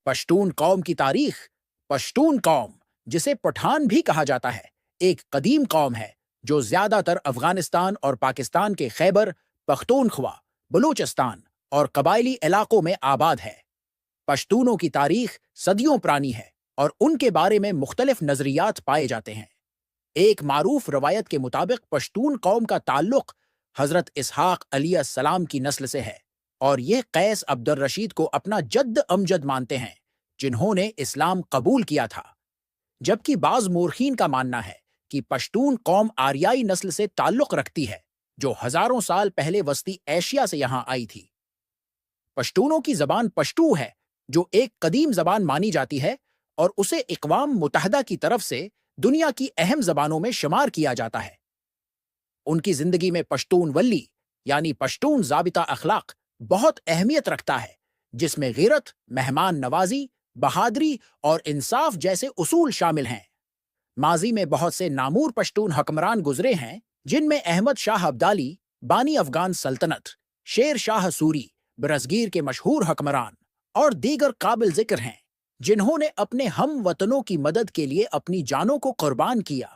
پشتون قوم کی تاریخ۔ پشتون قوم، جسے پٹھان بھی کہا جاتا ہے، ایک قدیم قوم ہے جو زیادہ تر افغانستان اور پاکستان کے خیبر پختونخوا، بلوچستان اور قبائلی علاقوں میں آباد ہے۔ پشتونوں کی تاریخ صدیوں پرانی ہے اور ان کے بارے میں مختلف نظریات پائے جاتے ہیں۔ ایک معروف روایت کے مطابق پشتون قوم کا تعلق حضرت اسحاق علیہ السلام کی نسل سے ہے، اور یہ قیس عبد الرشید کو اپنا جد امجد مانتے ہیں، جنہوں نے اسلام قبول کیا تھا۔ جبکہ بعض مورخین کا ماننا ہے کہ پشتون قوم آریائی نسل سے تعلق رکھتی ہے، جو ہزاروں سال پہلے وسطی ایشیا سے یہاں آئی تھی۔ پشتونوں کی زبان پشتو ہے، جو ایک قدیم زبان مانی جاتی ہے اور اسے اقوام متحدہ کی طرف سے دنیا کی اہم زبانوں میں شمار کیا جاتا ہے۔ ان کی زندگی میں پشتون ولی یعنی پشتون ضابطہ اخلاق بہت اہمیت رکھتا ہے، جس میں غیرت، مہمان نوازی، بہادری اور انصاف جیسے اصول شامل ہیں۔ ماضی میں بہت سے نامور پشتون حکمران گزرے ہیں، جن میں احمد شاہ ابدالی، بانی افغان سلطنت، شیر شاہ سوری، برصغیر کے مشہور حکمران اور دیگر قابل ذکر ہیں، جنہوں نے اپنے ہم وطنوں کی مدد کے لیے اپنی جانوں کو قربان کیا۔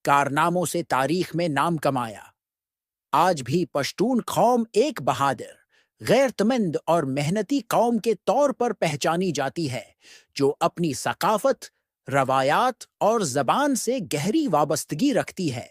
کارناموں سے تاریخ میں نام کمایا۔ آج بھی پشتون قوم ایک بہادر، غیرتمند اور محنتی قوم کے طور پر پہچانی جاتی ہے، جو اپنی ثقافت، روایات اور زبان سے گہری وابستگی رکھتی ہے۔